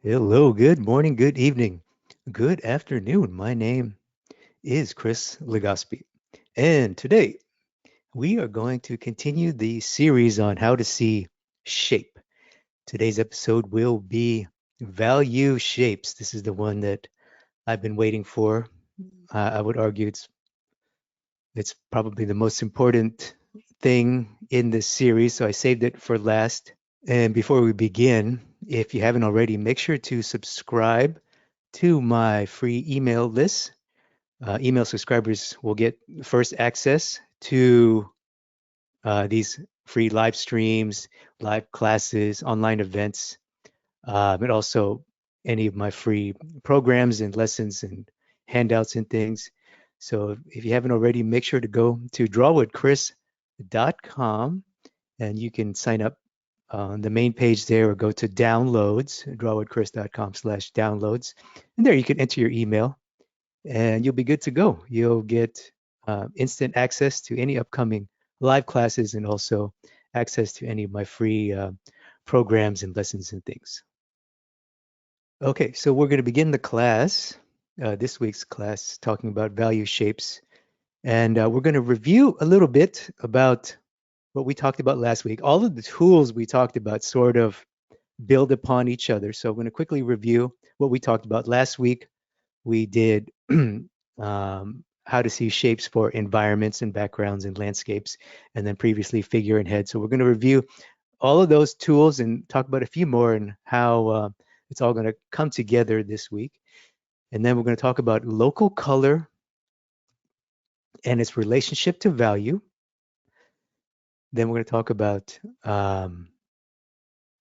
Hello, good morning, good evening, good afternoon. My name is Chris Legaspi, and today we are going to continue the series on how to see shape. Today's episode will be value shapes. This is the one that I've been waiting for. I would argue it's probably the most important thing in this series, so I saved it for last. And before we begin, if you haven't already, make sure to subscribe to my free email list. Email subscribers will get first access to these free live streams, live classes, online events, and also any of my free programs and lessons and handouts and things. So if you haven't already, make sure to go to drawwithchris.com and you can sign up on the main page there or go to downloads, drawwithchris.com/downloads. And there you can enter your email and you'll be good to go. You'll get instant access to any upcoming live classes and also access to any of my free programs and lessons and things. Okay, so we're going to begin the class, this week's class, talking about value shapes. And we're going to review a little bit about what we talked about last week. All of the tools we talked about sort of build upon each other. So I'm going to quickly review what we talked about last week. We did how to see shapes for environments and backgrounds and landscapes, and then previously figure and head. So we're going to review all of those tools and talk about a few more and how it's all going to come together this week. And then we're going to talk about local color and its relationship to value. Then we're going to talk about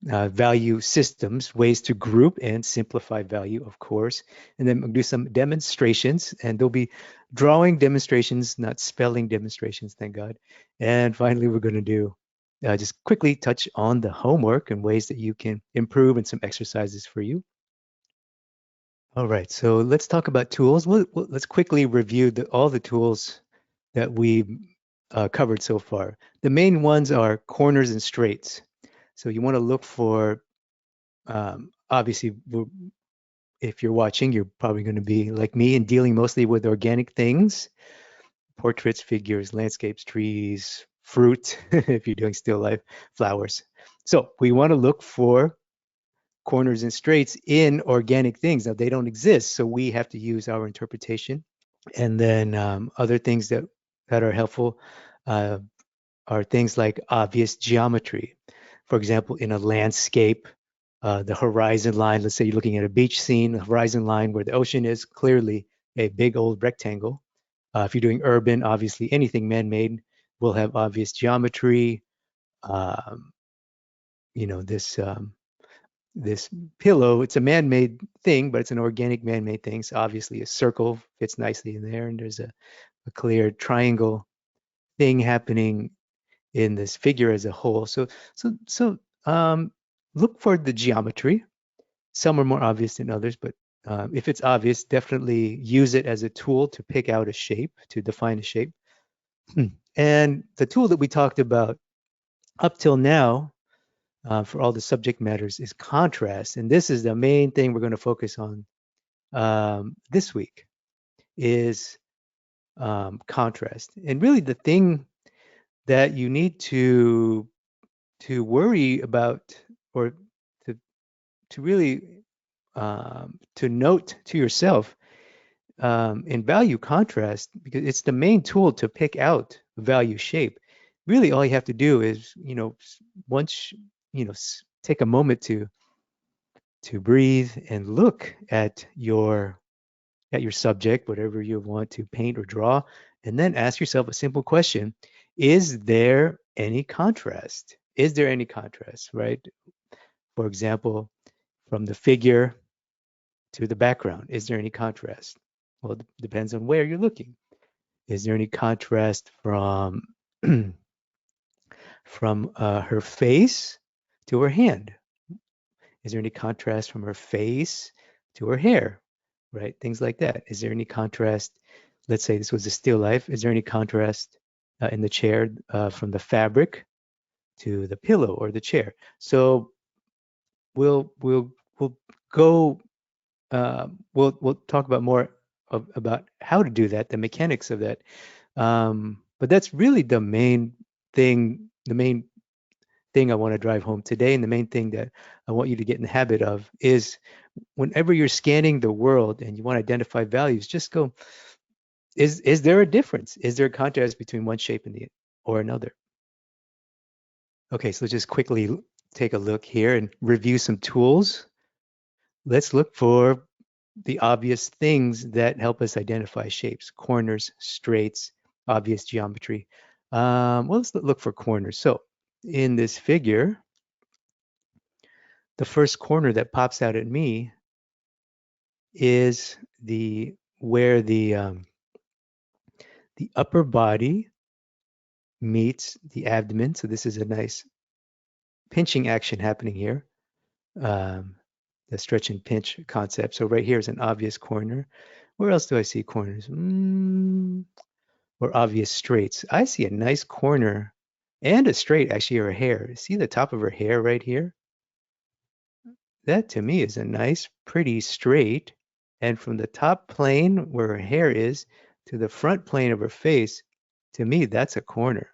value systems, ways to group and simplify value, of course. And then we'll do some demonstrations, and there'll be drawing demonstrations, not spelling demonstrations, thank God. And finally, we're going to do just quickly touch on the homework and ways that you can improve and some exercises for you. All right, so let's talk about tools. Let's quickly review all the tools that we covered so far. The main ones are corners and straights. So you want to look for, obviously, if you're watching, you're probably going to be like me and dealing mostly with organic things, portraits, figures, landscapes, trees, fruit, if you're doing still life, flowers. So we want to look for corners and straights in organic things. Now they don't exist, so we have to use our interpretation. And then other things that are helpful are things like obvious geometry. For example, in a landscape, the horizon line, let's say you're looking at a beach scene, the horizon line where the ocean is clearly a big old rectangle. If you're doing urban, obviously anything man-made will have obvious geometry. Um, this pillow, it's a man-made thing, but it's an organic man-made thing. So obviously a circle fits nicely in there, and there's a clear triangle thing happening in this figure as a whole. So look for the geometry. Some are more obvious than others, but if it's obvious, definitely use it as a tool to pick out a shape, to define a shape. And the tool that we talked about up till now for all the subject matters is contrast. And this is the main thing we're going to focus on this week is contrast. And really the thing that you need to worry about or to really to note to yourself in value contrast, because it's the main tool to pick out value shape. Really all you have to do is, once, take a moment to breathe and look at your subject, whatever you want to paint or draw, and then ask yourself a simple question. Is there any contrast? Is there any contrast, right? For example, from the figure to the background, is there any contrast? Well, it depends on where you're looking. Is there any contrast from her face to her hand? Is there any contrast from her face to her hair? Right? Things like that. Is there any contrast? Let's say this was a still life. Is there any contrast in the chair from the fabric to the pillow or the chair? So we'll go, we'll talk about more about how to do that, the mechanics of that. But that's really the main thing I want to drive home today, and the main thing that I want you to get in the habit of is whenever you're scanning the world and you want to identify values, just go, is there a difference? Is there a contrast between one shape and the or another? Okay, so let's just quickly take a look here and review some tools. Let's look for the obvious things that help us identify shapes: corners, straights, obvious geometry. Well, let's look for corners. So in this figure, the first corner that pops out at me is where the upper body meets the abdomen. So this is a nice pinching action happening here. Um, the stretch and pinch concept. So right here is an obvious corner. Where else do I see corners? Or obvious straights. I see a nice corner and a straight, actually, her hair. See the top of her hair right here? That to me is a nice, pretty straight. And from the top plane where her hair is to the front plane of her face, to me, that's a corner.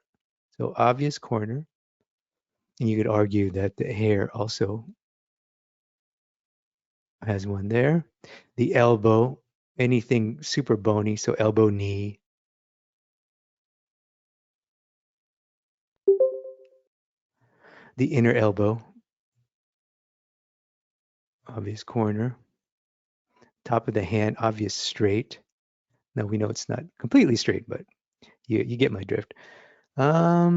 So obvious corner. And you could argue that the hair also has one there. The elbow, anything super bony, so elbow, knee. The inner elbow, obvious corner. Top of the hand, obvious straight. Now we know it's not completely straight, but you get my drift. So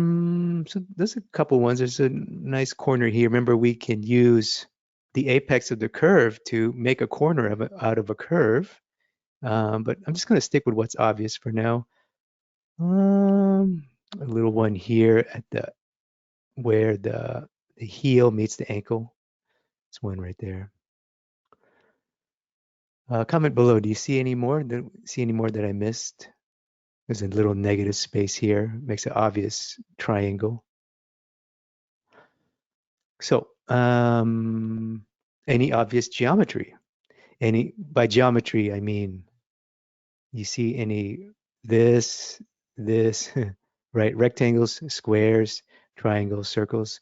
there's a couple ones. There's a nice corner here. Remember, we can use the apex of the curve to make a corner out of a curve. But I'm just going to stick with what's obvious for now. A little one here at where the heel meets the ankle. It's one right there. Comment below. Do you see any more? See any more that I missed? There's a little negative space here. Makes an obvious triangle. So, any obvious geometry? By geometry, I mean, you see this, this, right? Rectangles, squares, triangles, circles.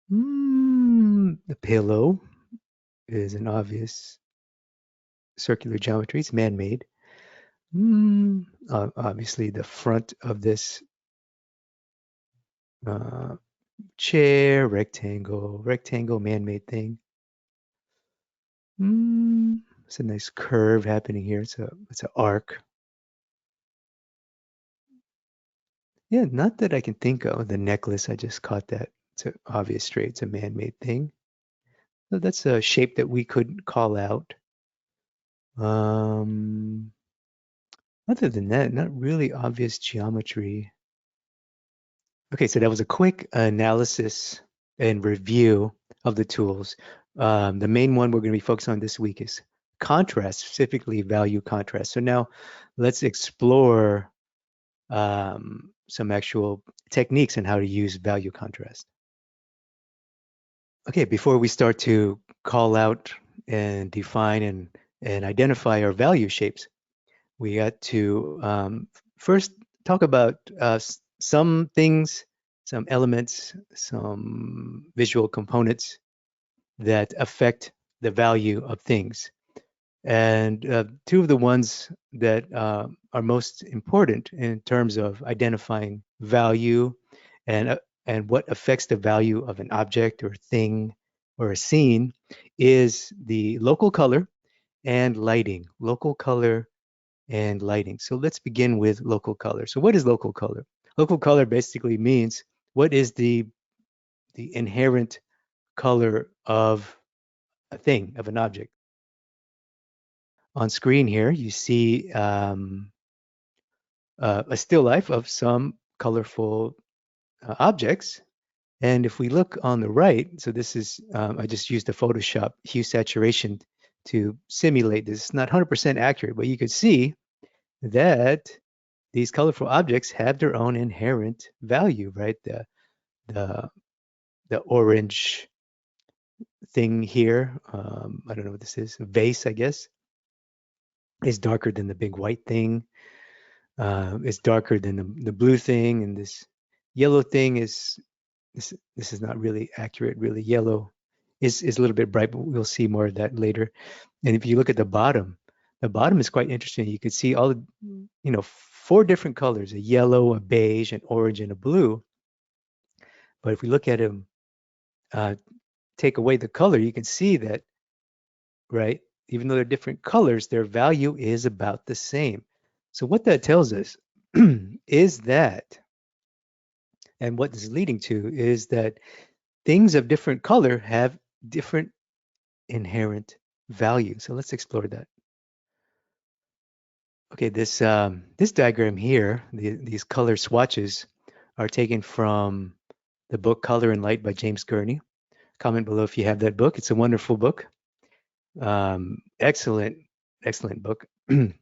The pillow is an obvious circular geometry. It's man-made. Obviously, the front of this chair, rectangle, man-made thing. It's a nice curve happening here. It's an arc. Yeah, not that I can think of. The necklace, I just caught that. It's an obvious straight. It's a man-made thing. So that's a shape that we could call out. Other than that, not really obvious geometry. Okay, so that was a quick analysis and review of the tools. The main one we're going to be focused on this week is contrast, specifically value contrast. So now let's explore some actual techniques on how to use value contrast. Okay, before we start to call out and define and identify our value shapes, we got to first talk about some things, some elements, some visual components that affect the value of things. And two of the ones that are most important in terms of identifying value and what affects the value of an object or thing or a scene is the local color and lighting. Local color and lighting. So let's begin with local color. So what is local color? Local color basically means what is the inherent color of a thing, of an object. On screen here, you see a still life of some colorful objects. And if we look on the right, so this is, I just used the Photoshop hue saturation to simulate this. It's not 100% accurate, but you could see that these colorful objects have their own inherent value, right? The orange thing here, I don't know what this is, a vase, I guess, is darker than the big white thing. It's darker than the blue thing, and this yellow thing is this is not really accurate. Really, yellow is a little bit bright, but we'll see more of that later. And if you look at the bottom is quite interesting. You could see all the, four different colors: a yellow, a beige, an orange, and a blue. But if we look at them, take away the color, you can see that, right? Even though they're different colors, their value is about the same. So what that tells us is that, and what this is leading to is that things of different color have different inherent value. So let's explore that. Okay, this diagram here, these color swatches are taken from the book Color and Light by James Gurney. Comment below if you have that book. It's a wonderful book. Excellent, excellent book. And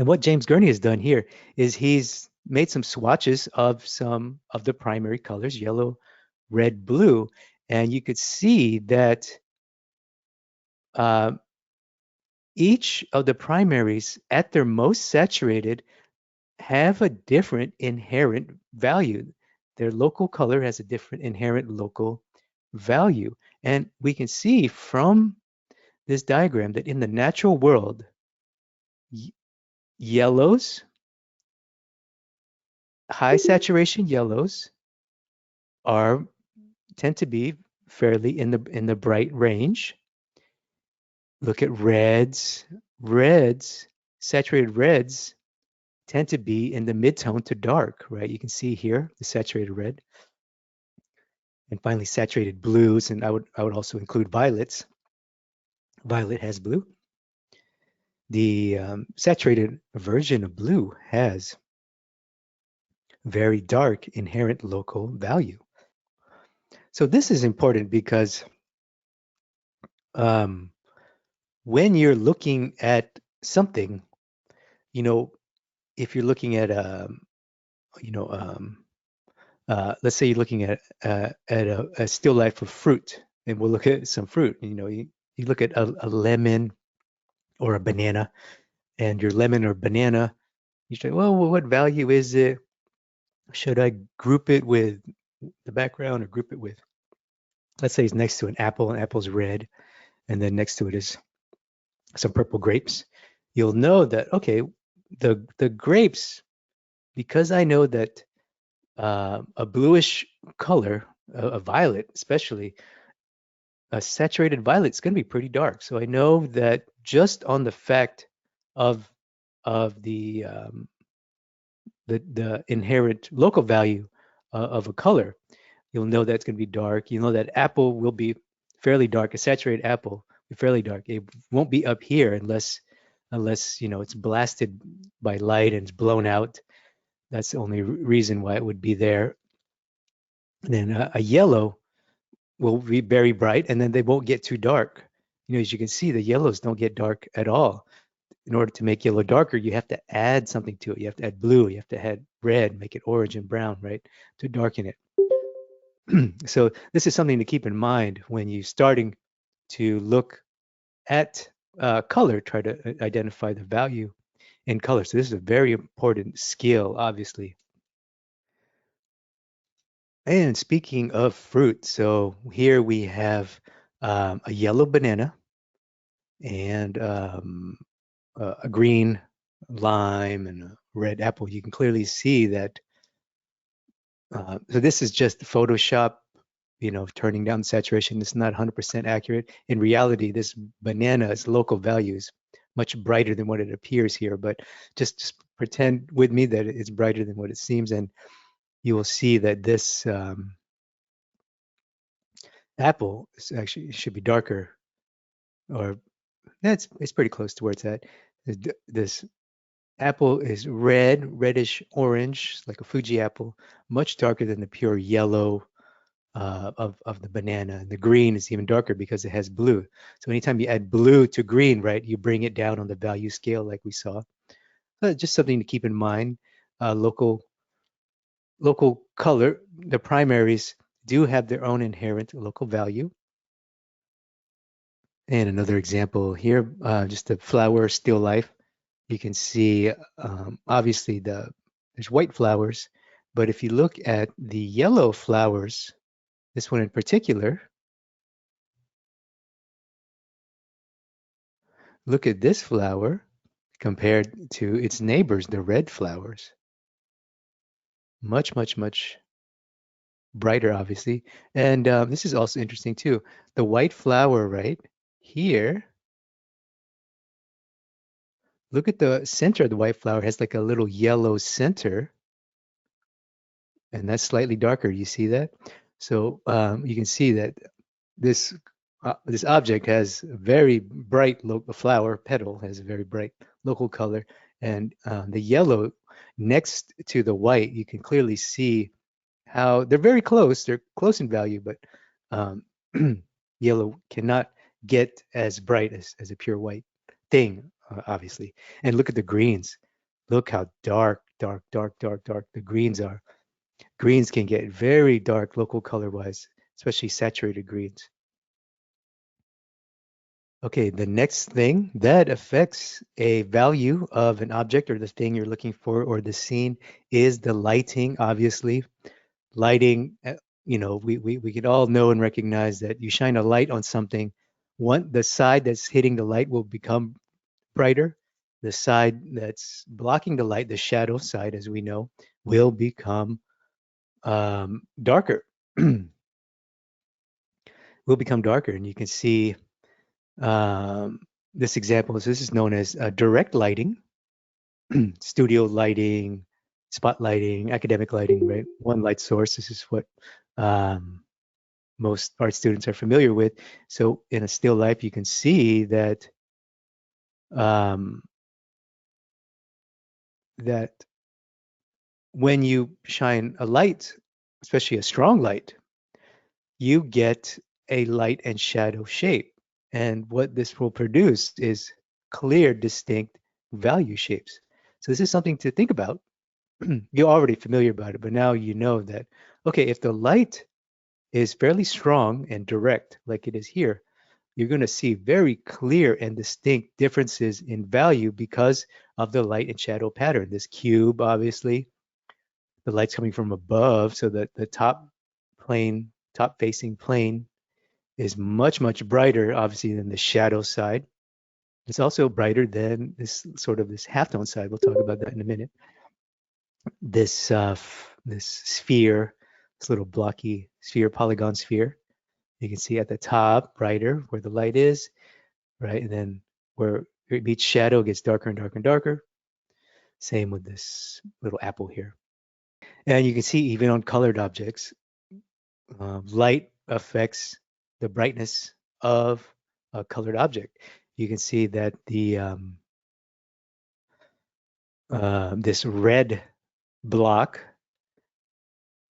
what James Gurney has done here is he's made some swatches of some of the primary colors, yellow, red, blue, and you could see that each of the primaries at their most saturated have a different inherent value. Their local color has a different inherent local value. And we can see from this diagram that in the natural world, yellows, high saturation yellows tend to be fairly in the bright range. Look at reds. Saturated reds tend to be in the mid-tone to dark, right? You can see here the saturated red. And finally, saturated blues, and I would also include violets. Violet has blue. The saturated version of blue has very dark inherent local value. So this is important because when you're looking at something, if you're looking at let's say you're looking at a still life of fruit, and we'll look at some fruit. You look at a lemon or a banana, and your lemon or banana, you say, well, what value is it? Should I group it with the background or group it with, let's say it's next to an apple, and apple's red, and then next to it is some purple grapes. You'll know that, okay, the grapes, because I know that a bluish color, a violet especially, a saturated violet is going to be pretty dark. So I know that just on the fact of the inherent local value of a color, you'll know that's going to be dark. You know that apple will be fairly dark. A saturated apple will be fairly dark. It won't be up here unless it's blasted by light and it's blown out. That's the only reason why it would be there. And then a yellow will be very bright, and then they won't get too dark. As you can see, the yellows don't get dark at all. In order to make yellow darker, you have to add something to it. You have to add blue, you have to add red, make it orange and brown, right, to darken it. So this is something to keep in mind when you're starting to look at color, try to identify the value in color. So this is a very important skill, obviously. And speaking of fruit, so here we have a yellow banana and a green lime and a red apple. You can clearly see that. So this is just Photoshop, turning down saturation. It's not 100% accurate. In reality, this banana's local value is much brighter than what it appears here, but just pretend with me that it's brighter than what it seems, and you will see that this apple is actually should be darker, or it's pretty close to where it's at. This apple is reddish orange, like a Fuji apple, much darker than the pure yellow of the banana. And the green is even darker because it has blue. So anytime you add blue to green, right, you bring it down on the value scale like we saw. So just something to keep in mind. Local color, the primaries do have their own inherent local value. And another example here, just a flower still life. You can see obviously there's white flowers, but if you look at the yellow flowers, this one in particular, look at this flower compared to its neighbors, the red flowers. Much, much, much brighter, obviously. And this is also interesting too. The white flower right here, look at the center of the white flower, has like a little yellow center, and that's slightly darker. You see that? So you can see that this object has a very bright local flower petal has a very bright local color, and the yellow next to the white, you can clearly see how they're very close. They're close in value, but um, yellow cannot get as bright as a pure white thing, obviously. And look at the greens. Look how dark, dark, dark, dark, dark the greens are. Greens can get very dark local color wise, especially saturated greens. Okay, the next thing that affects a value of an object or the thing you're looking for or the scene is the lighting, obviously. Lighting, we could all know and recognize that you shine a light on something, the side that's hitting the light will become brighter. The side that's blocking the light, the shadow side, as we know, will become darker. Will become darker, and you can see um, this example. This is known as direct lighting, studio lighting, spot lighting, academic lighting, right? One light source. This is what um, most art students are familiar with. So in a still life, you can see that um, that when you shine a light, especially a strong light, you get a light and shadow shape. And what this will produce is clear, distinct value shapes. So this is something to think about. You're already familiar about it, but now you know that, okay, if the light is fairly strong and direct, like it is here, you're going to see very clear and distinct differences in value because of the light and shadow pattern. This cube, obviously, the light's coming from above, so that the top facing plane is much, much brighter, obviously, than the shadow side. It's also brighter than this halftone side. We'll talk about that in a minute. This sphere, this little blocky sphere, polygon sphere. You can see at the top, brighter where the light is, right? And then where it meets shadow, it gets darker and darker and darker. Same with this little apple here. And you can see even on colored objects, light affects the brightness of a colored object. You can see that this red block,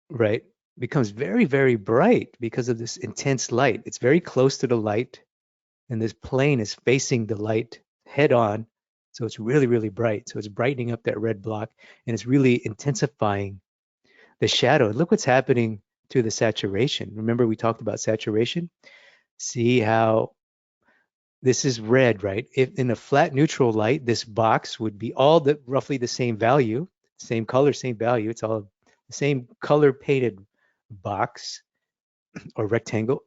right, becomes very, very bright because of this intense light. It's very close to the light, and this plane is facing the light head on. So it's really, really bright. So it's brightening up that red block, and it's really intensifying the shadow. Look what's happening to the saturation. Remember we talked about saturation? See how this is red, right? If in a flat neutral light, this box would be roughly the same value, same color, same value. It's all the same color painted box or rectangle.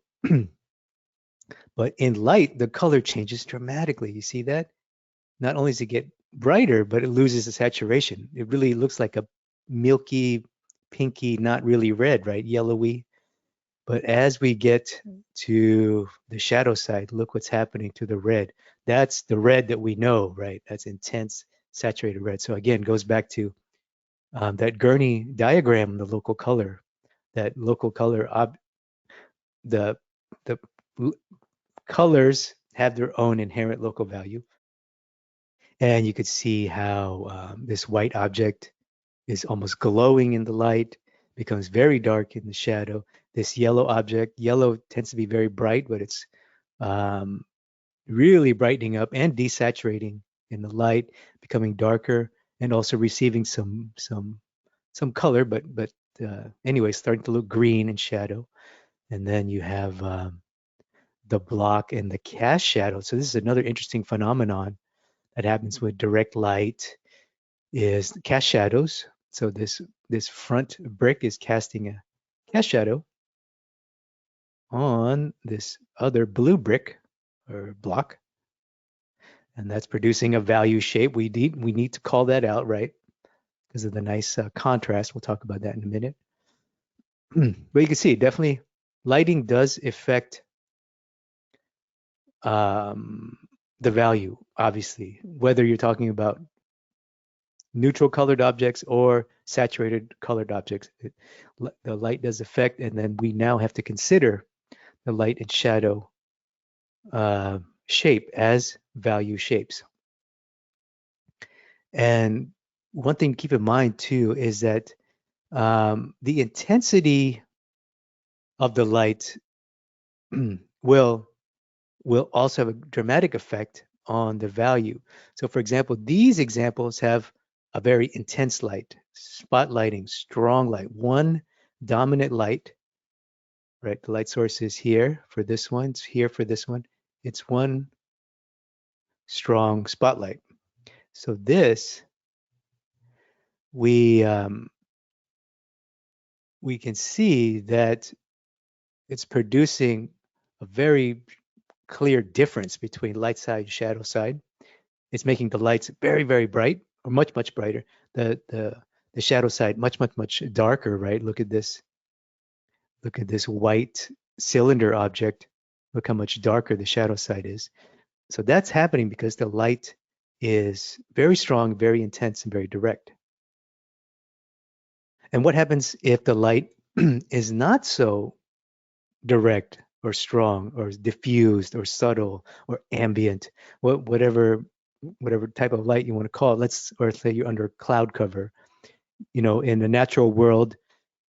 But in light, the color changes dramatically. You see that? Not only does it get brighter, but it loses the saturation. It really looks like a milky, pinky, not really red, right? Yellowy. But as we get to the shadow side, look what's happening to the red. That's the red that we know, right? That's intense, saturated red. So again, goes back to that Gurney diagram, the local color. That local color, the the colors have their own inherent local value. And you could see how this white object is almost glowing in the light, becomes very dark in the shadow. This yellow object, yellow tends to be very bright, but it's um, really brightening up and desaturating in the light, becoming darker, and also receiving some color, but anyway, starting to look green in shadow. And then you have the block and the cast shadow. So this is another interesting phenomenon that happens with direct light is cast shadows. So this front brick is casting a cast shadow on this other blue brick or block, and that's producing a value shape. We need to call that out, right? Because of the nice contrast. We'll talk about that in a minute. But you can see definitely lighting does affect um, the value, obviously, whether you're talking about neutral colored objects or saturated colored objects. The light does affect, and then we now have to consider the light and shadow shape as value shapes. And one thing to keep in mind too is that the intensity of the light will also have a dramatic effect on the value. So for example, these examples have a very intense light, spotlighting, strong light, one dominant light, right? The light source is here for this one, it's here for this one. It's one strong spotlight. So this, we can see that it's producing a very clear difference between light side and shadow side. It's making the lights very, very bright, or much, much brighter. The shadow side much darker, right? Look at this. Look at this white cylinder object. Look how much darker the shadow side is. So that's happening because the light is very strong, very intense, and very direct. And what happens if the light is not so direct or strong or diffused or subtle or ambient, whatever type of light you want to call it? Or say you're under cloud cover. You know, in the natural world,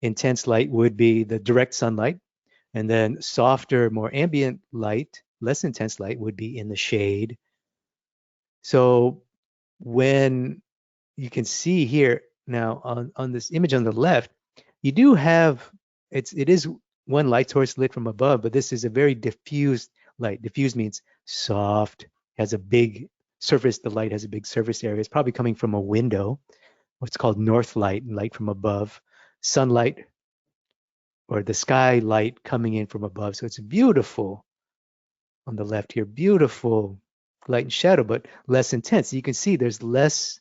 intense light would be the direct sunlight, and then softer, more ambient light, less intense light would be in the shade. So when you can see here now on this image on the left, you do have, it is one light source lit from above, but this is a very diffused light. Diffused means soft, has a big surface. The light has a big surface area. It's probably coming from a window, what's called north light, light from above, sunlight or the sky light coming in from above. So it's beautiful on the left here, beautiful light and shadow, but less intense. You can see there's less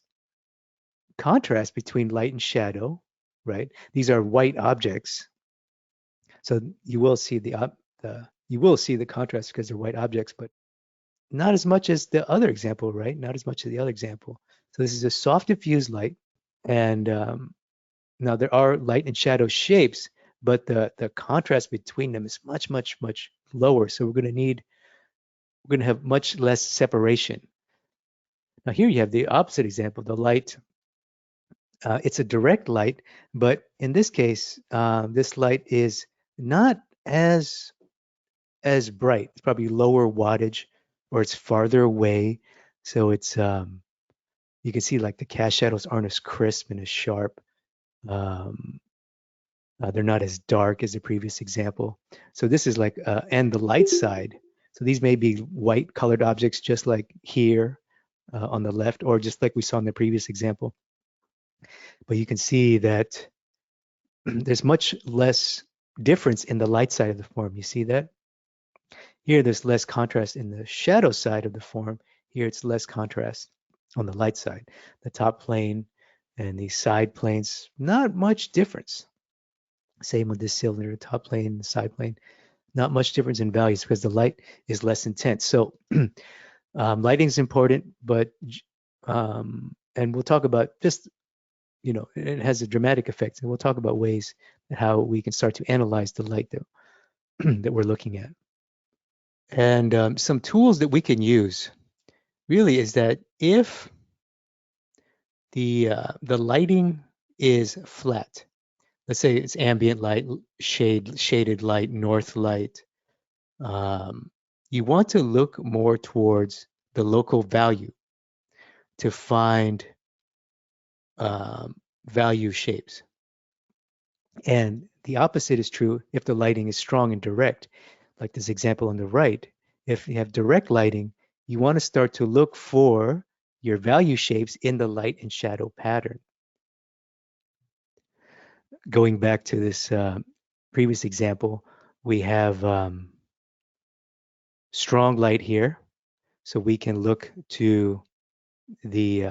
contrast between light and shadow, right? These are white objects. So you will see the contrast because they're white objects, but not as much as the other example, right? Not as much as the other example. So this is a soft diffused light, and now there are light and shadow shapes, but the contrast between them is much lower. So we're going to have much less separation. Now here you have the opposite example, the light. It's a direct light, but in this case, this light is not as bright. It's probably lower wattage, or it's farther away. So it's you can see like the cast shadows aren't as crisp and as sharp. Um, they're not as dark as the previous example. So this is like, and the light side. So these may be white colored objects, just like here on the left, or just like we saw in the previous example. But you can see that there's much less difference in the light side of the form. You see that? Here, there's less contrast in the shadow side of the form. Here, it's less contrast on the light side. The top plane and the side planes, not much difference. Same with this cylinder, top plane, side plane, not much difference in values because the light is less intense. So lighting is important, but and we'll talk about just, you know, it has a dramatic effect, and we'll talk about ways how we can start to analyze the light that that we're looking at. And some tools that we can use really is that if the lighting is flat, let's say it's ambient light, shaded light, north light, you want to look more towards the local value to find value shapes. And the opposite is true if the lighting is strong and direct. like this example on the right, if you have direct lighting, you want to start to look for your value shapes in the light and shadow pattern. Going back to this previous example, we have strong light here. So we can look to the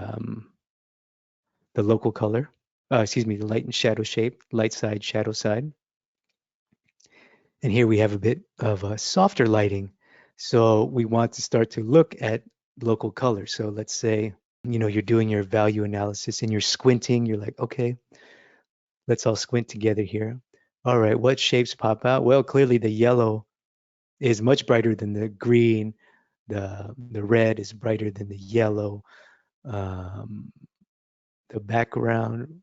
local color, excuse me, the light and shadow shape, light side, shadow side. And here we have a bit of a softer lighting. So we want to start to look at local color. So let's say, you're doing your value analysis and you're squinting. You're like, okay, let's all squint together here. All right, what shapes pop out? Well, clearly the yellow is much brighter than the green. The red is brighter than the yellow. Um, the background,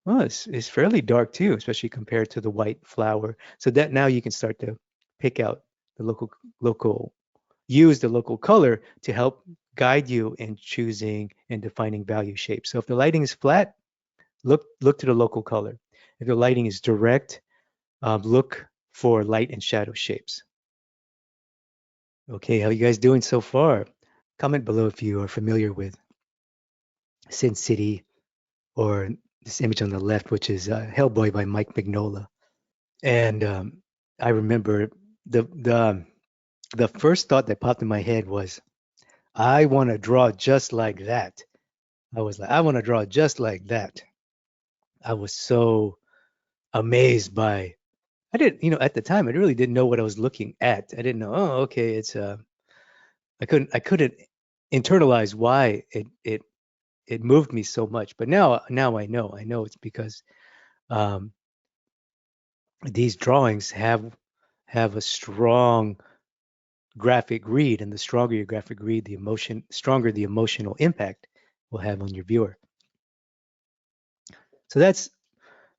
well, it's fairly dark too, especially compared to the white flower. So that now you can start to pick out the local use the local color to help guide you in choosing and defining value shapes. So if the lighting is flat, look to the local color. If the lighting is direct, look for light and shadow shapes. Okay, how you guys doing so far? Comment below if you are familiar with Sin City or this image on the left, which is Hellboy by Mike Mignola. And I remember the first thought that popped in my head was, I want to draw just like that. I was like, I want to draw just like that. I was so amazed by, I didn't, at the time, I really didn't know what I was looking at. I didn't know, oh, okay, it's I couldn't internalize why it moved me so much. But now I know it's because um, these drawings have a strong graphic read, and the stronger your graphic read, the stronger the emotional impact will have on your viewer. So that's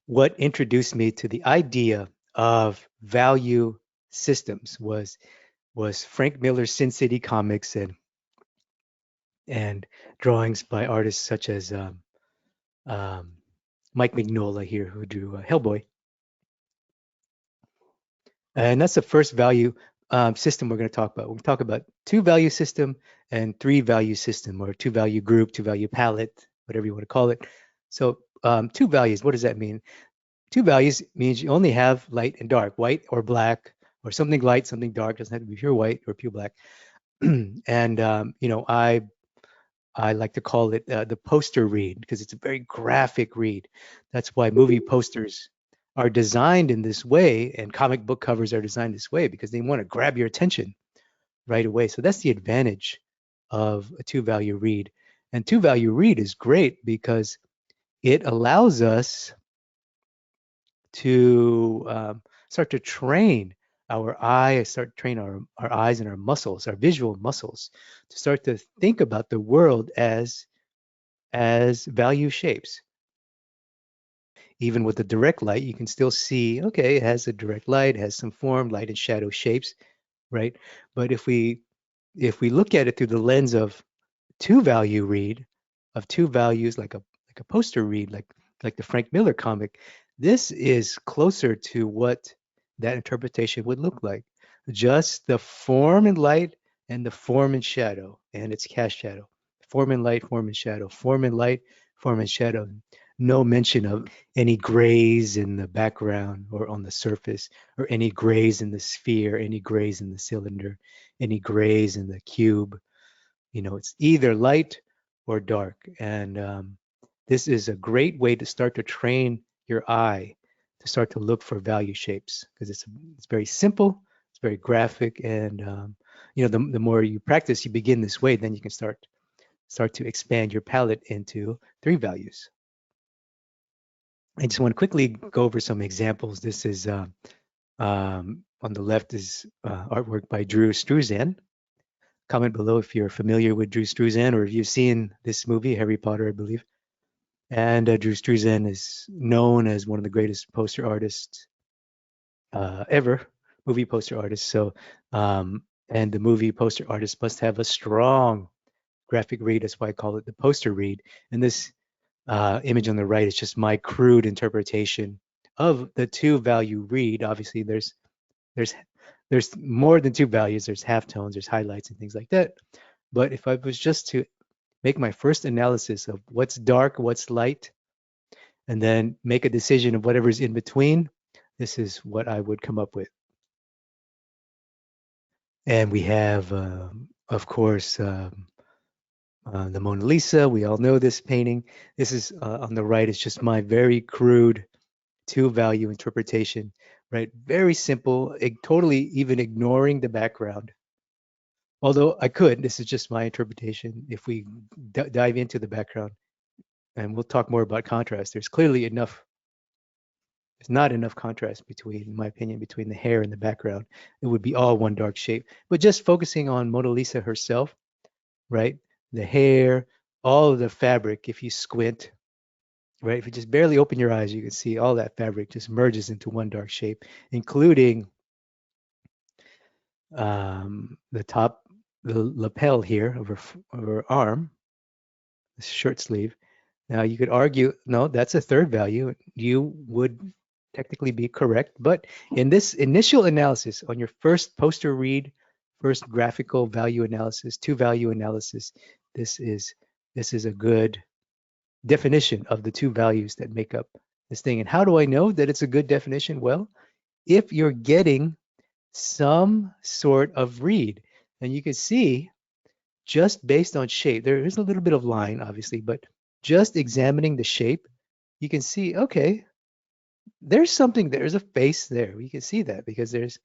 what introduced me to the idea of value systems was Frank Miller's Sin City comics and drawings by artists such as um, Mike Mignola here, who drew Hellboy. And that's the first value system we're going to talk about. We're going to talk about two value system and three value system, or two value group, two value palette, whatever you want to call it. So two values, what does that mean? Two values means you only have light and dark, white or black, or something light, something dark. Doesn't have to be pure white or pure black. And I like to call it the poster read because it's a very graphic read. That's why movie posters are designed in this way, and comic book covers are designed this way because they want to grab your attention right away. So that's the advantage of a two value read. And two value read is great because it allows us to start to train our eye, start to train our eyes and our muscles, our visual muscles, to start to think about the world as value shapes. Even with the direct light, you can still see, okay, it has a direct light, it has some form, light and shadow shapes, right? But if we look at it through the lens of two value read, of two values, like a poster read, like the Frank Miller comic, this is closer to what that interpretation would look like. Just the form and light and the form and shadow, and it's cast shadow. Form and light, form and shadow, form and light, form and shadow. No mention of any grays in the background or on the surface, or any grays in the sphere, any grays in the cylinder, any grays in the cube. It's either light or dark. And this is a great way to start to train your eye to start to look for value shapes, because it's very simple, it's very graphic, and the more you practice, you begin this way, then you can start to expand your palette into three values. I just want to quickly go over some examples. This is on the left is artwork by Drew Struzan. Comment below if you're familiar with Drew Struzan or if you've seen this movie, Harry Potter, I believe. And Drew Struzan is known as one of the greatest poster artists ever, movie poster artists. So, and the movie poster artist must have a strong graphic read. That's why I call it the poster read. And this image on the right is just my crude interpretation of the two value read. Obviously, there's there's more than two values. There's halftones, there's highlights and things like that. But if I was just to make my first analysis of what's dark, what's light, and then make a decision of whatever's in between, this is what I would come up with. And we have, of course, the Mona Lisa. We all know this painting. This is on the right. It's just my very crude two-value interpretation, right? Very simple, totally even ignoring the background. Although I could, this is just my interpretation. If we dive into the background, and we'll talk more about contrast, there's clearly enough, there's not enough contrast between, in my opinion, between the hair and the background. It would be all one dark shape. But just focusing on Mona Lisa herself, right? The hair, all of the fabric, if you squint, right? If you just barely open your eyes, you can see all that fabric just merges into one dark shape, including the top, the lapel here of her arm, the shirt sleeve. Now you could argue, no, that's a third value. You would technically be correct, but in this initial analysis on your first poster read, first graphical value analysis, two value analysis, this is a good definition of the two values that make up this thing. And how do I know that it's a good definition? Well, if you're getting some sort of read, and you can see just based on shape, there is a little bit of line, obviously, but just examining the shape, you can see, okay, there's something, there's a face there. We can see that because there's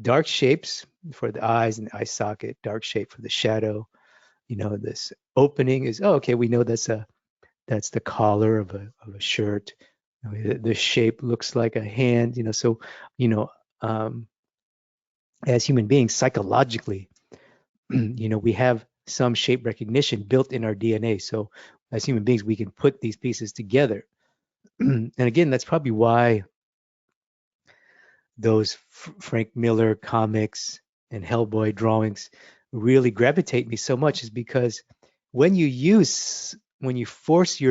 dark shapes for the eyes and the eye socket, dark shape for the shadow. You know, this opening is, oh, okay, we know that's the collar of a shirt. I mean, the shape looks like a hand, you know, so, you know, as human beings, psychologically, you know, we have some shape recognition built in our DNA. So as human beings, we can put these pieces together. And again, that's probably why those Frank Miller comics and Hellboy drawings really gravitate me so much, is because when you force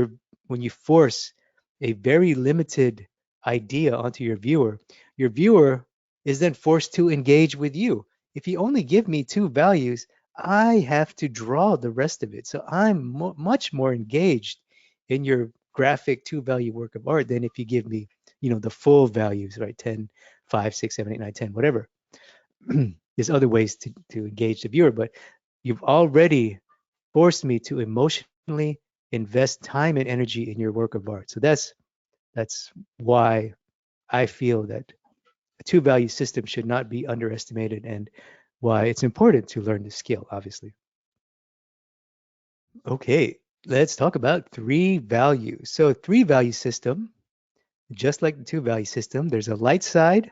a very limited idea onto your viewer is then forced to engage with you. If you only give me two values, I have to draw the rest of it. So I'm much more engaged in your graphic two value work of art than if you give me, you know, the full values, right? 10, 5, 6, 7, 8, 9, 10, whatever. There's other ways to engage the viewer, but you've already forced me to emotionally invest time and energy in your work of art. So that's why I feel that a two value system should not be underestimated, and why it's important to learn the skill, obviously. Okay, let's talk about three values. So three value system, just like the two value system, there's a light side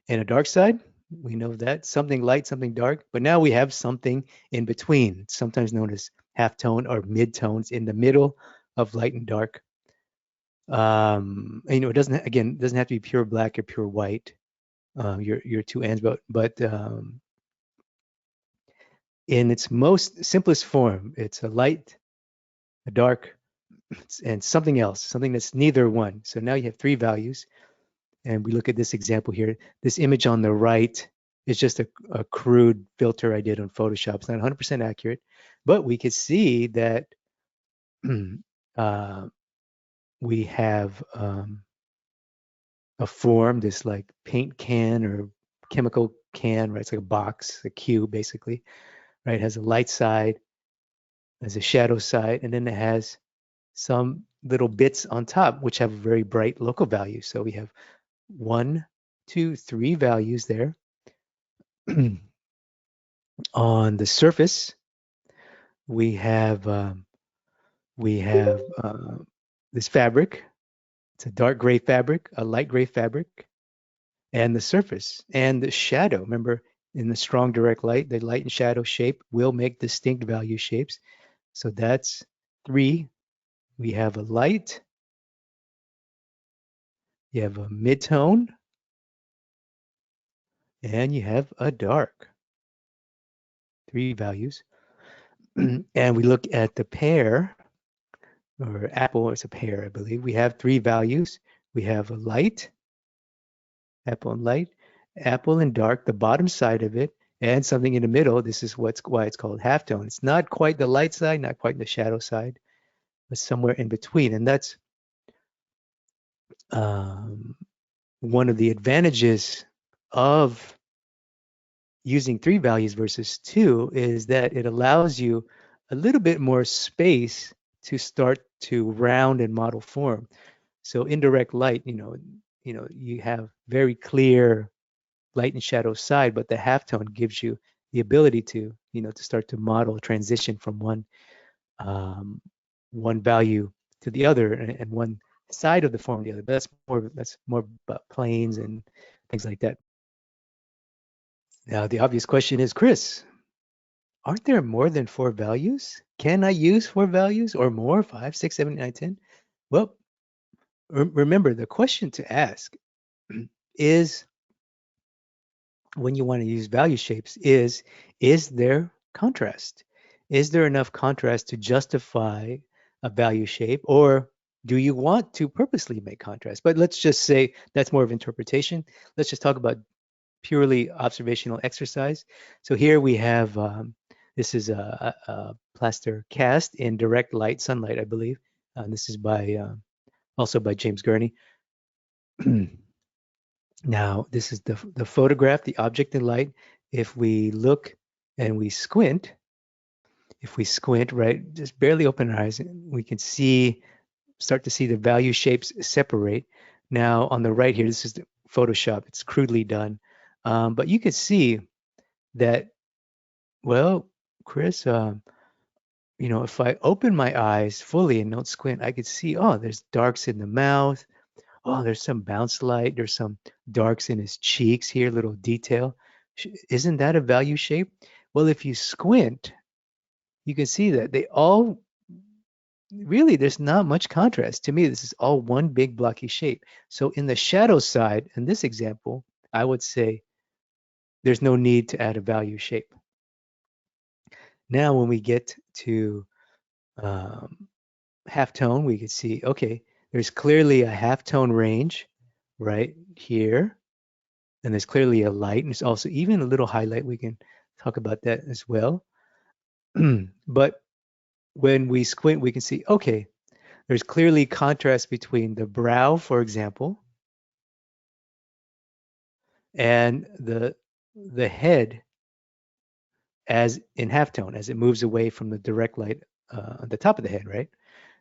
and a dark side. We know that, something light, something dark, but now we have something in between, sometimes known as halftone or midtones in the middle of light and dark. And, you know, it doesn't have to be pure black or pure white. Your two ends, but in its most simplest form, it's a light, a dark, and something else, something that's neither one. So now you have three values. And we look at this example here. This image on the right is just a crude filter I did on Photoshop. It's not 100% accurate, but we could see that we have a form, this like paint can or chemical can, right? It's like a box, a cube basically, right? It has a light side, has a shadow side, and then it has some little bits on top which have a very bright local value. So we have 1, 2, 3 values there. On the surface, we have this fabric. It's a dark gray fabric, a light gray fabric, and the surface and the shadow. Remember, in the strong direct light, the light and shadow shape will make distinct value shapes. So that's 3. We have a light, you have a midtone, and you have a dark. 3 values. And we look at the pear, or apple, it's a pear, I believe. We have 3 values. We have a light, apple and light, apple and dark, the bottom side of it, and something in the middle. This is why it's called halftone. It's not quite the light side, not quite the shadow side, but somewhere in between. And that's um, one of the advantages of using three values versus two is that it allows you a little bit more space to start to round and model form. So indirect light, you have very clear light and shadow side, but the halftone gives you the ability to start to model transition from um, one value to the other and one side of the form to the other. But that's more about planes and things like that. Now, the obvious question is, Chris, aren't there more than four values? Can I use four values or more? Five, six, seven, eight, nine, 10? Well, remember the question to ask is when you want to use value shapes is there contrast? Is there enough contrast to justify a value shape, or do you want to purposely make contrast? But let's just say that's more of interpretation. Let's just talk about purely observational exercise. So here we have this is a plaster cast in direct light, sunlight, I believe. This is by also by James Gurney. Now, this is the photograph, the object in light. If we look and we squint, if we squint, right, just barely open our eyes, we can start to see the value shapes separate. Now, on the right here, this is the Photoshop. It's crudely done. But you can see that, well, Chris, if I open my eyes fully and don't squint, I could see, oh, there's darks in the mouth. Oh, there's some bounce light. There's some darks in his cheeks here, little detail. Isn't that a value shape? Well, if you squint, you can see that they all really, there's not much contrast. To me, this is all one big blocky shape. So in the shadow side, in this example, I would say there's no need to add a value shape. Now, when we get to um, halftone, we can see, okay, there's clearly a halftone range right here. And there's clearly a light, and there's also even a little highlight. We can talk about that as well. But when we squint, we can see, okay, there's clearly contrast between the brow, for example, and the head as in halftone as it moves away from the direct light on the top of the head, right?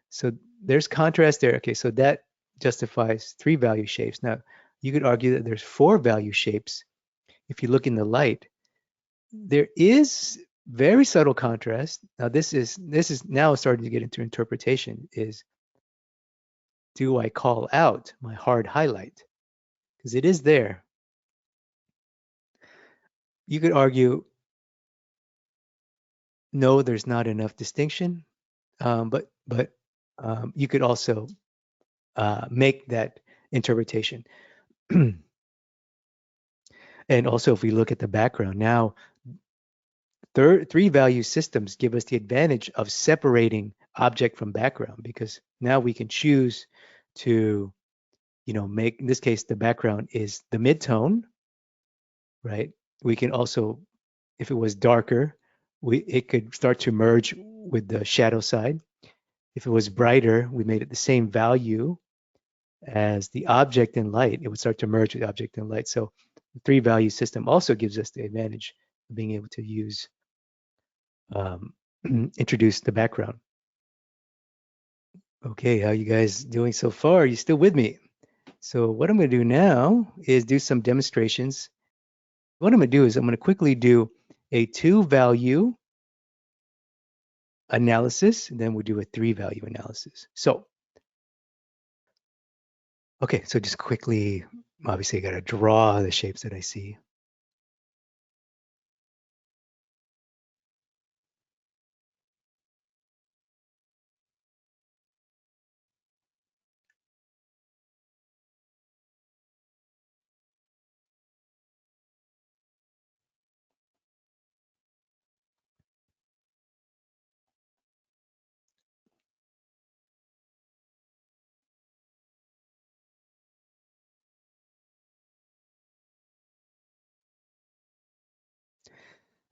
So there's contrast there. Okay, so that justifies three value shapes. Now, you could argue that there's four value shapes if you look in the light. There is very subtle contrast. Now this is now starting to get into interpretation. Is do I call out my hard highlight? Because it is there. You could argue no, there's not enough distinction, but you could also make that interpretation. And also, if we look at the background now, three value systems give us the advantage of separating object from background because now we can choose to make, in this case, the background is the midtone, right? We can also, if it was darker, it could start to merge with the shadow side. If it was brighter, we made it the same value as the object in light. It would start to merge with the object in light. So the three value system also gives us the advantage of being able to um, introduce the background. Okay, how you guys doing so far? Are you still with me? So what I'm going to do now is do some demonstrations. What I'm going to do is I'm going to quickly do a two value analysis, and then we'll do a three value analysis. So, okay, so just quickly, obviously I got to draw the shapes that I see.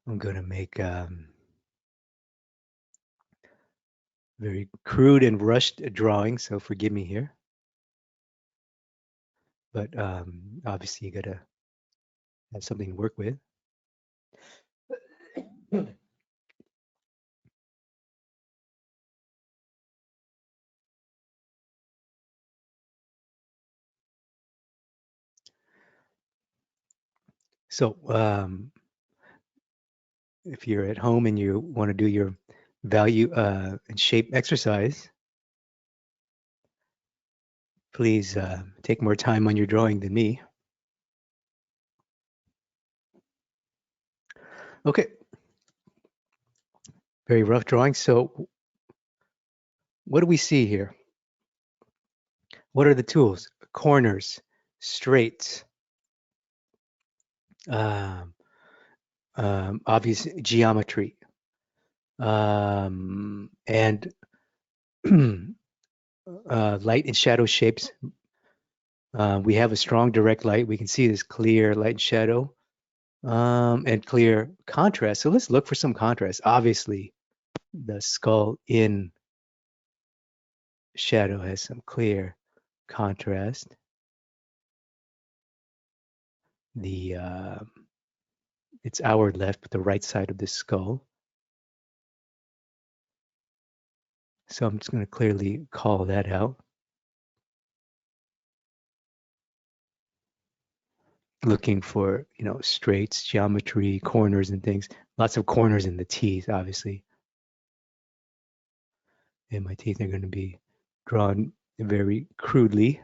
I'm going to make very crude and rushed drawing, so forgive me here. But obviously, you got to have something to work with. So if you're at home and you want to do your value and shape exercise, please take more time on your drawing than me. Okay, very rough drawing. So what do we see here? What are the tools? Corners, straights, um, obvious geometry, and light and shadow shapes. We have a strong direct light. We can see this clear light and shadow and clear contrast. So let's look for some contrast. Obviously, the skull in shadow has some clear contrast. The it's our left, but the right side of the skull. So I'm just going to clearly call that out. Looking for, straights, geometry, corners and things. Lots of corners in the teeth, obviously. And my teeth are going to be drawn very crudely.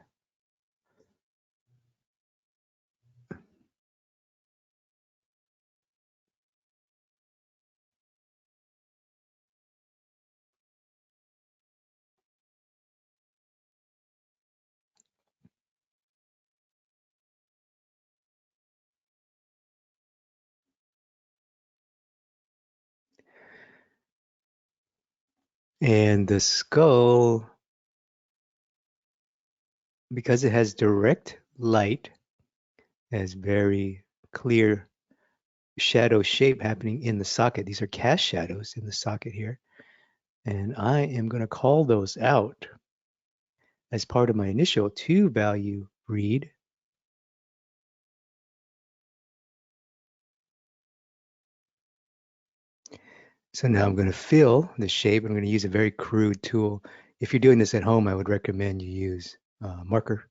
And the skull, because it has direct light, has very clear shadow shape happening in the socket. These are cast shadows in the socket here. And I am going to call those out as part of my initial 2-value read. So now I'm going to fill the shape. I'm going to use a very crude tool. If you're doing this at home, I would recommend you use marker.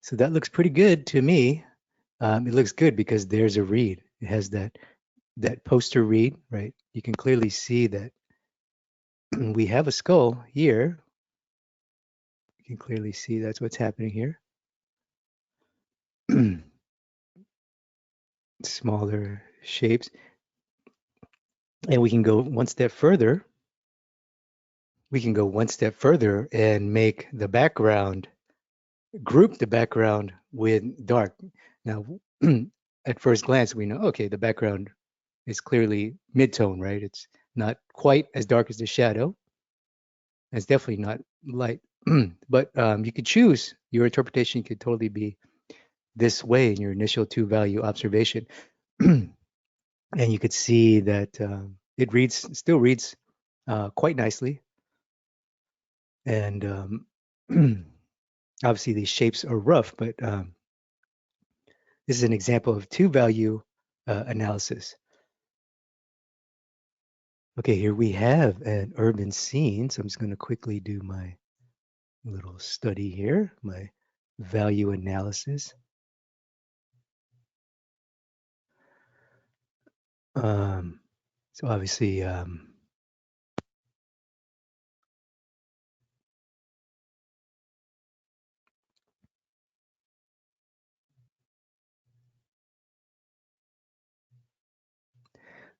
So that looks pretty good to me. It looks good because there's a read. It has that poster read, right? You can clearly see that we have a skull here. You can clearly see that's what's happening here. Smaller shapes. And we can go one step further. We can go one step further and make the background, group the background with dark. Now, at first glance, we know, okay, the background is clearly mid-tone, right? It's not quite as dark as the shadow. It's definitely not light. But you could choose, your interpretation could totally be this way in your initial 2-value observation. And you could see that it still reads quite nicely. And obviously these shapes are rough, but this is an example of 2-value analysis. Okay, here we have an urban scene. So I'm just going to quickly do my little study here, my value analysis. So obviously, I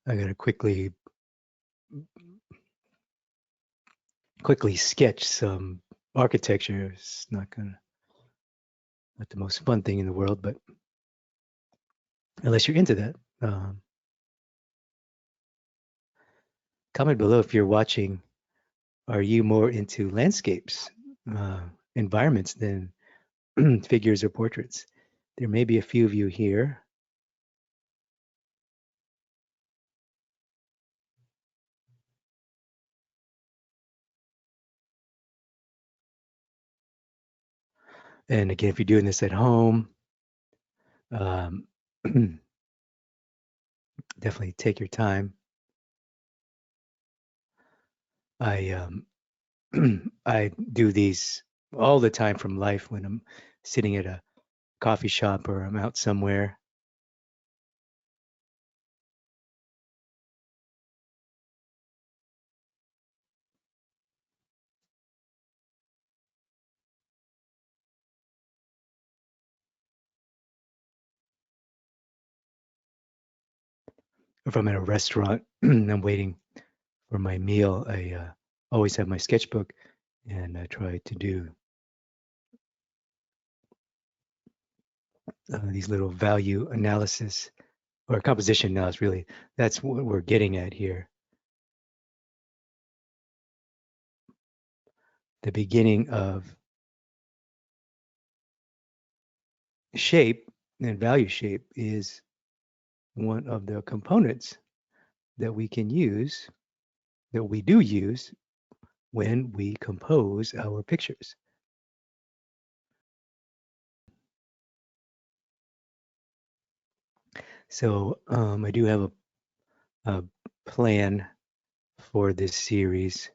got to quickly sketch some architecture. It's not the most fun thing in the world, but unless you're into that. Comment below if you're watching. Are you more into landscapes, uh, environments than figures or portraits? There may be a few of you here. And again, if you're doing this at home, um, definitely take your time. I I do these all the time from life when I'm sitting at a coffee shop or I'm out somewhere. If I'm at a restaurant, I'm waiting for my meal. I always have my sketchbook and I try to do these little value analysis or composition analysis. Really, that's what we're getting at here. The beginning of shape and value shape is one of the components that we can use, that we do use when we compose our pictures. So I do have a plan for this series.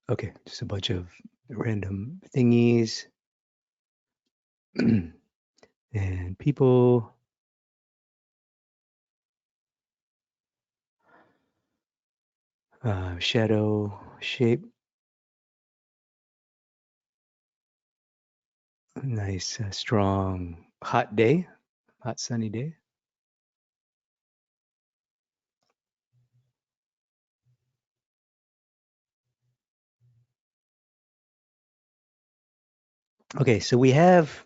Okay, just a bunch of random thingies and people. Shadow shape. Nice, strong, hot day, hot sunny day. Okay, so we have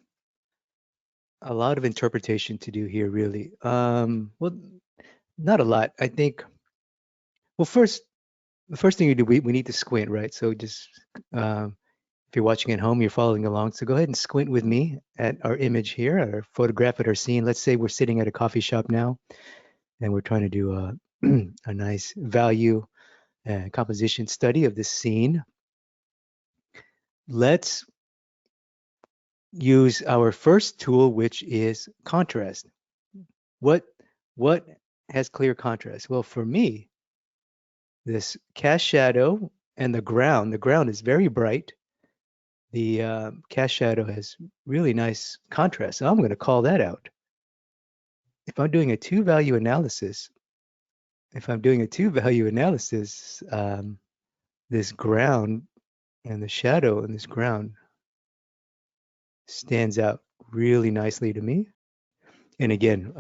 a lot of interpretation to do here, really. Well, not a lot. I think. Well, first, the first thing you do, we need to squint, right? So just if you're watching at home, you're following along. So go ahead and squint with me at our image here, our photograph at our scene. Let's say we're sitting at a coffee shop now, and we're trying to do a a nice value and composition study of this scene. Let's use our first tool, which is contrast. What what has clear contrast? Well, for me, this cast shadow and the ground is very bright. The cast shadow has really nice contrast. So I'm going to call that out. If I'm doing a two value analysis, if I'm doing a two value analysis, this ground and the shadow in this ground stands out really nicely to me. And again,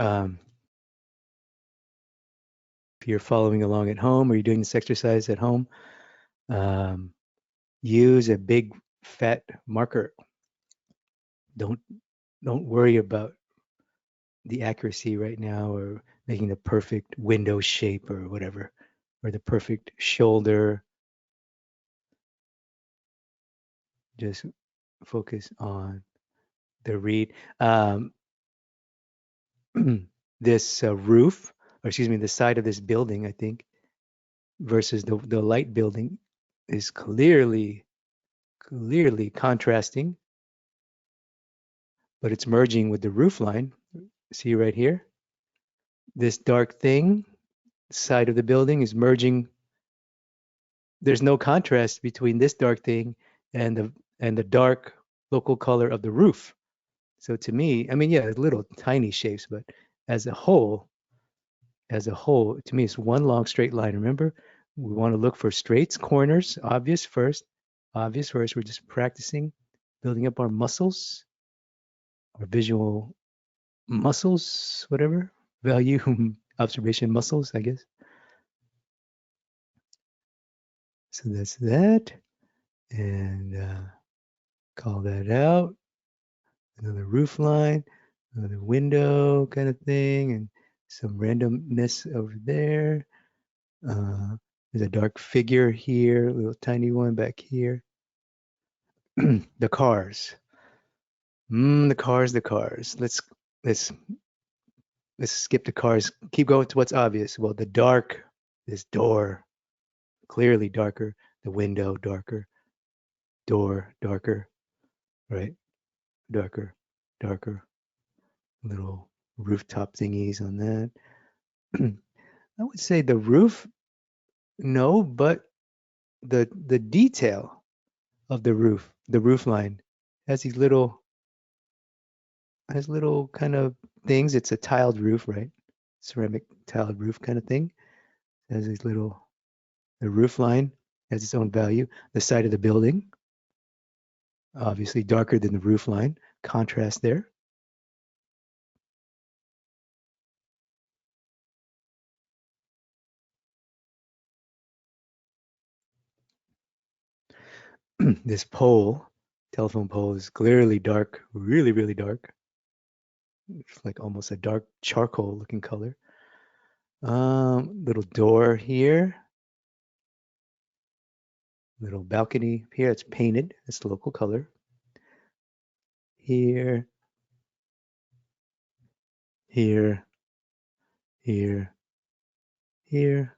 if you're following along at home or you're doing this exercise at home, um, use a big fat marker. Don't don't worry about the accuracy right now or making the perfect window shape or whatever, or the perfect shoulder. Just focus on the read. This roof, or excuse me, the side of this building, I think, versus the light building is clearly clearly contrasting, but it's merging with the roof line. See right here? This dark thing, side of the building is merging. There's no contrast between this dark thing and the dark local color of the roof. So to me, I mean, yeah, little tiny shapes, but as a whole, to me, it's one long straight line. Remember, we want to look for straights, corners, obvious first. Obvious first. We're just practicing building up our muscles, our visual muscles, whatever, value, observation muscles, I guess. So that's that. And call that out. Another roof line, another window kind of thing, and some randomness over there. There's a dark figure here, a little tiny one back here. The cars. The cars. Let's skip the cars. Keep going to what's obvious. Well, the dark, this door, clearly darker. The window, darker. Door, darker. Right? Darker, darker. Little rooftop thingies on that. I would say the roof, no, but the detail of the roof line, has these little has little kind of things. It's a tiled roof, right? Ceramic tiled roof kind of thing. It has these little, the roof line has its own value. The side of the building, obviously darker than the roof line. Contrast there. This pole, telephone pole, is clearly dark, really, really dark. It's like almost a dark charcoal looking color. Little door here. Little balcony here. It's painted. It's the local color. Here, here, here, here.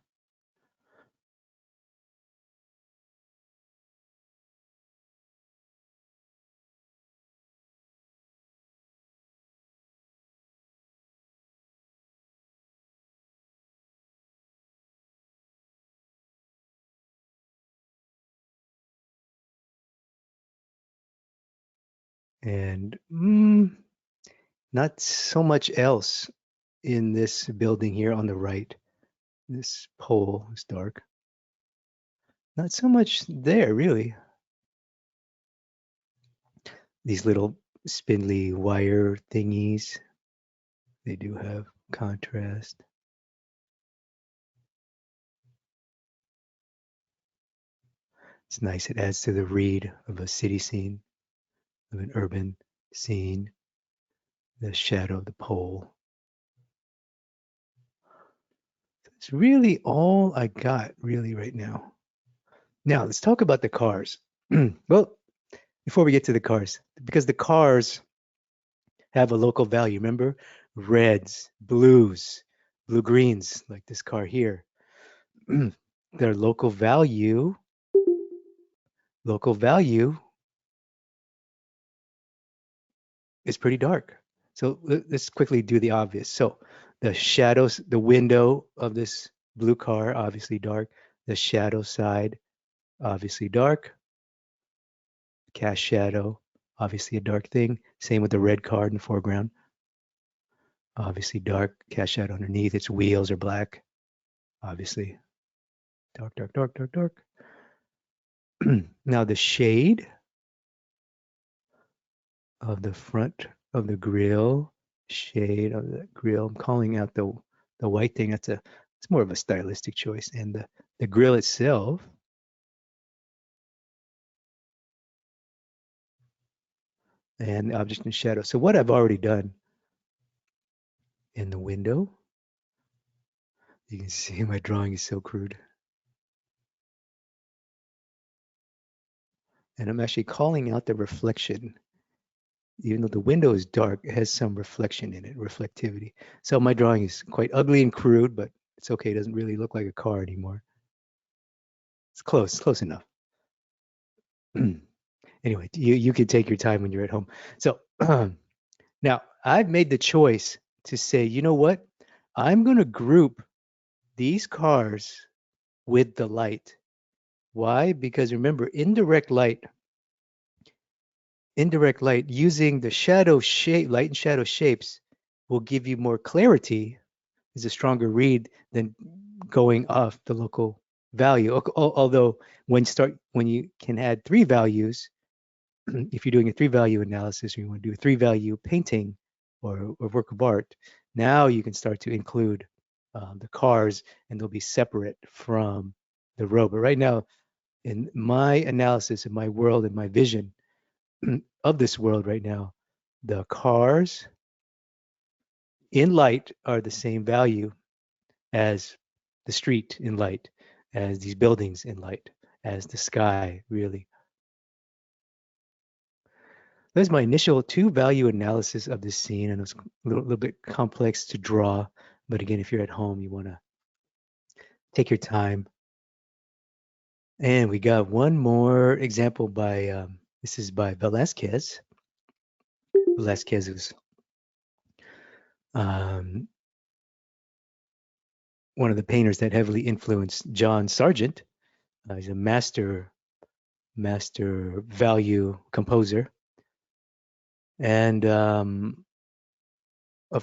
And not so much else in this building here on the right. This pole is dark. Not so much there, really. These little spindly wire thingies, they do have contrast. It's nice. It adds to the read of a city scene, of an urban scene. The shadow of the pole. It's really all I got, really, right now. Now, let's talk about the cars. Well, before we get to the cars, because the cars have a local value. Remember, reds, blues, blue greens, like this car here. Their local value is pretty dark. So let's quickly do the obvious. So the shadows, the window of this blue car, obviously dark. The shadow side, obviously dark. Cast shadow, obviously a dark thing. Same with the red car in the foreground. Obviously dark. Cast shadow underneath. Its wheels are black. Obviously dark, dark, dark, dark, dark. Now the shade of the front of the grill, shade of the grill. I'm calling out the white thing. It's more of a stylistic choice. And the grill itself, and the object in shadow. So what I've already done in the window, you can see my drawing is so crude. And I'm actually calling out the reflection. Even though the window is dark, it has some reflection in it, reflectivity. So my drawing is quite ugly and crude, but it's okay. It doesn't really look like a car anymore. It's close enough. Anyway, you can take your time when you're at home. So now I've made the choice to say, you know what? I'm going to group these cars with the light. Why? Because remember, indirect light using the shadow shape, light and shadow shapes will give you more clarity, is a stronger read than going off the local value. Although when you can add three values, if you're doing a three value analysis or you want to do a three value painting or work of art, now you can start to include the cars and they'll be separate from the road. But right now, in my analysis, in my world, in my vision of this world right now, the cars in light are the same value as the street in light, as these buildings in light, as the sky, really. That's my initial two value analysis of this scene, and it was a little bit complex to draw. But again, if you're at home, you want to take your time. And we got one more example by, this is by Velazquez. Velazquez was um, one of the painters that heavily influenced John Sargent. He's a master value composer. And of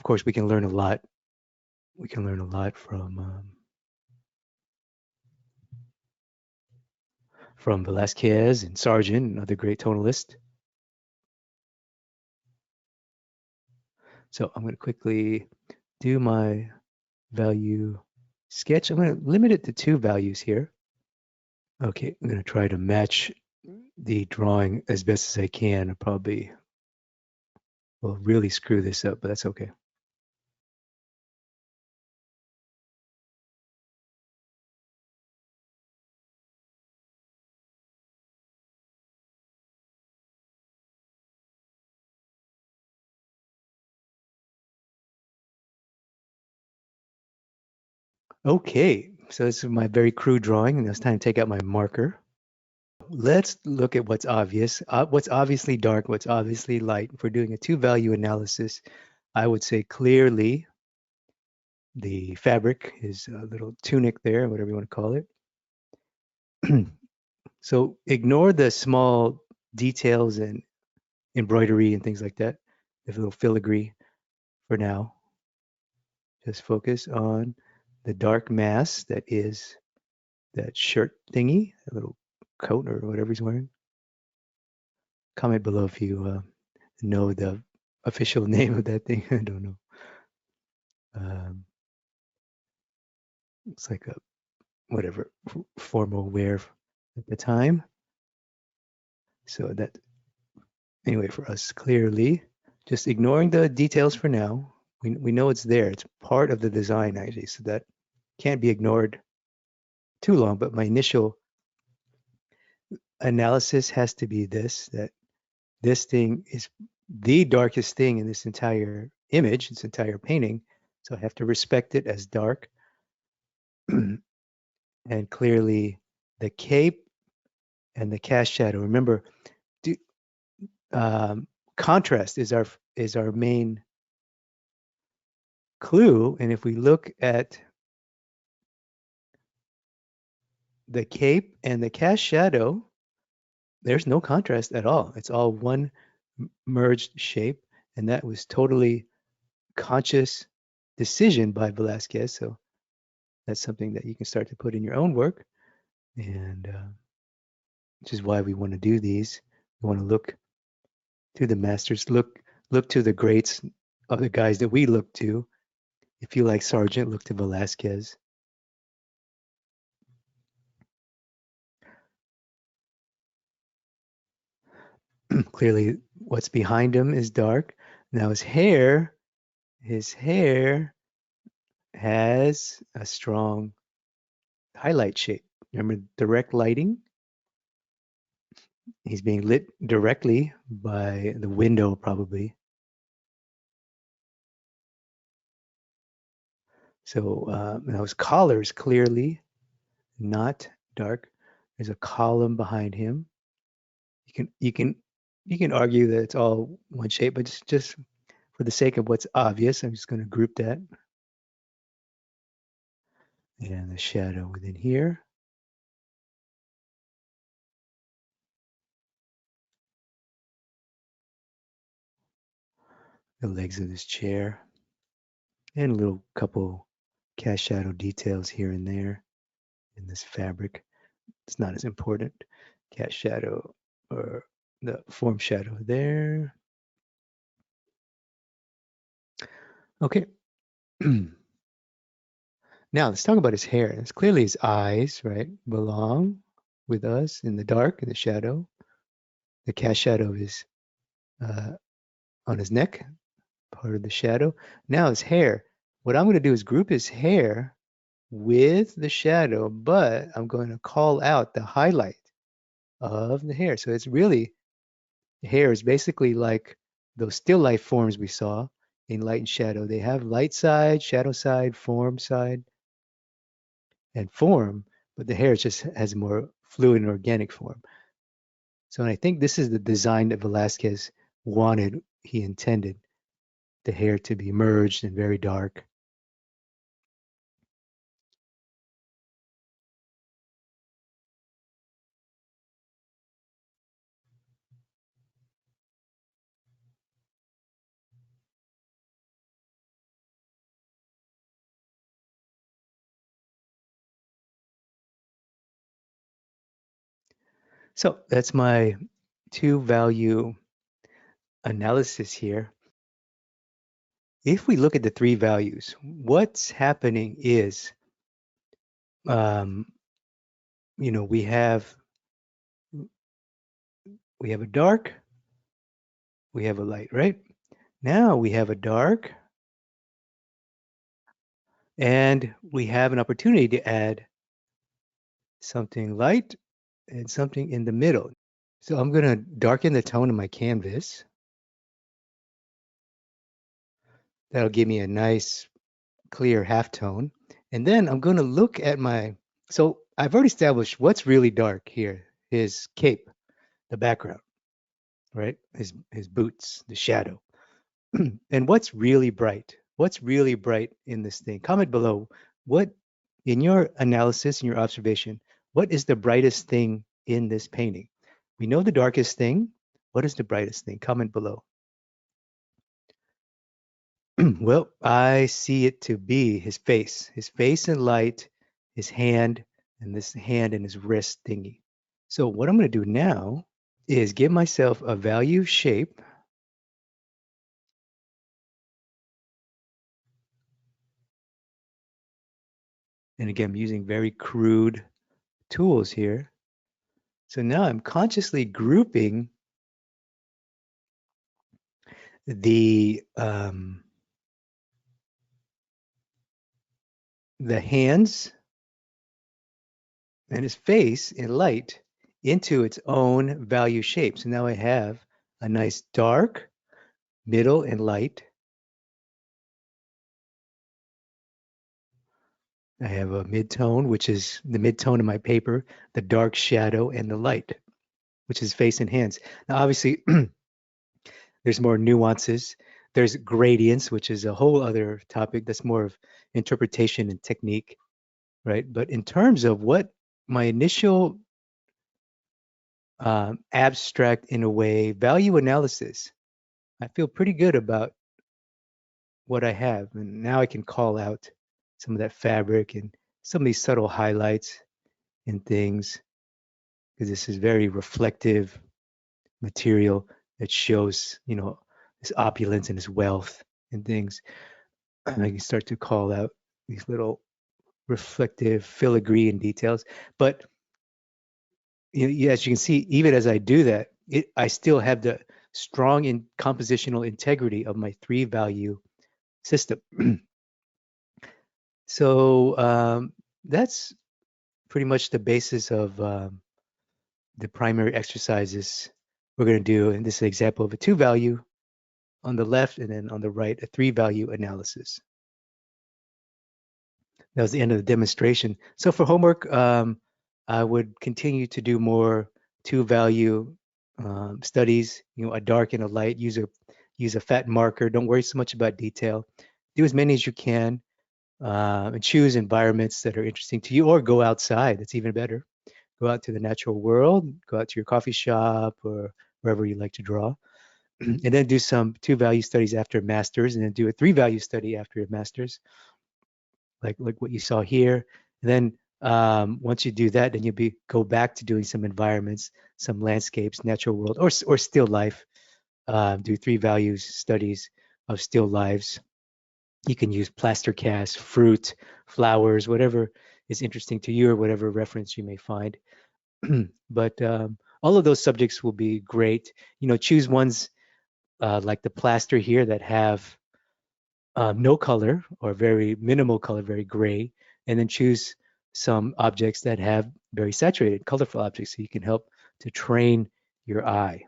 course, we can learn a lot. We can learn a lot from Velazquez and Sargent, another great tonalist. So I'm going to quickly do my value sketch. I'm going to limit it to two values here. Okay, I'm going to try to match the drawing as best as I can. I probably will really screw this up, but that's okay. Okay, so this is my very crude drawing, and it's time to take out my marker. Let's look at what's obvious. What's obviously dark, what's obviously light. If we're doing a two-value analysis, I would say clearly the fabric is a little tunic there, whatever you want to call it. So ignore the small details and embroidery and things like that, the little filigree for now. Just focus on the dark mass that is that shirt thingy, a little coat or whatever he's wearing. Comment below if you know the official name of that thing. I don't know. It's like a whatever formal wear at the time. So that anyway for us clearly, just ignoring the details for now. We know it's there. It's part of the design actually, so that can't be ignored too long. But my initial analysis has to be this: that this thing is the darkest thing in this entire image, this entire painting. So I have to respect it as dark. And clearly the cape and the cast shadow. Remember, do, contrast is our main clue. And if we look at the cape and the cast shadow, there's no contrast at all. It's all one merged shape, and that was totally conscious decision by Velazquez. So that's something that you can start to put in your own work, and which is why we want to do these. We want to look to the masters, look to the greats of the guys that we look to. If you like Sargent, look to Velazquez. Clearly, what's behind him is dark. Now his hair has a strong highlight shape. Remember direct lighting? He's being lit directly by the window, probably. So now his collar is clearly not dark. There's a column behind him. You can argue that it's all one shape, but just for the sake of what's obvious, I'm just going to group that. And the shadow within here. The legs of this chair. And a little couple cast shadow details here and there in this fabric. It's not as important. Cast shadow or the form shadow there. Okay. Now let's talk about his hair. It's clearly his eyes, right, belong with us in the dark, in the shadow. The cast shadow is uh, on his neck, part of the shadow. Now his hair. What I'm going to do is group his hair with the shadow, but I'm going to call out the highlight of the hair. So it's really, hair is basically like those still life forms we saw in light and shadow. They have light side, shadow side, form side, and form, but the hair just has more fluid and organic form. So I think this is the design that Velazquez wanted, he intended the hair to be merged and very dark. So that's my two value analysis here. If we look at the three values, what's happening is, um, we have a dark, we have a light, right? Now we have a dark, and we have an opportunity to add something light and something in the middle. So I'm going to darken the tone of my canvas. That'll give me a nice clear halftone. And then I'm going to look at so I've already established what's really dark here, his cape, the background, right? His boots, the shadow. And what's really bright? What's really bright in this thing? Comment below. What, in your analysis, in your observation, what is the brightest thing in this painting? We know the darkest thing. What is the brightest thing? Comment below. Well, I see it to be his face in light, his hand, and this hand and his wrist thingy. So what I'm going to do now is give myself a value shape. And again, I'm using very crude tools here. So now I'm consciously grouping the hands and his face in light into its own value shape. So now I have a nice dark, middle, and light. I have a mid-tone, which is the mid-tone of my paper, the dark shadow, and the light, which is face and hands. Now, obviously, there's more nuances. There's gradients, which is a whole other topic that's more of interpretation and technique, right? But in terms of what my initial abstract, in a way, value analysis, I feel pretty good about what I have. And now I can call out some of that fabric and some of these subtle highlights and things, because this is very reflective material that shows, his opulence and his wealth and things. And I can start to call out these little reflective filigree and details. But as you can see, even as I do that, I still have the strong compositional integrity of my three value system. So that's pretty much the basis of the primary exercises we're going to do. And this is an example of a two value on the left, and then on the right, a three value analysis. That was the end of the demonstration. So for homework, I would continue to do more two value studies, a dark and a light. Use a fat marker. Don't worry so much about detail. Do as many as you can, and choose environments that are interesting to you, or go outside. That's even better. Go out to the natural world. Go out to your coffee shop or wherever you like to draw, and then do some 2 value studies after a master's, and then do a 3 value study after a master's, like what you saw here. And then once you do that, then you'll go back to doing some environments, some landscapes, natural world, or still life. Do 3 values studies of still lives. You can use plaster casts, fruit, flowers, whatever is interesting to you or whatever reference you may find. But all of those subjects will be great. Choose ones like the plaster here that have no color or very minimal color, very gray, and then choose some objects that have very saturated, colorful objects so you can help to train your eye.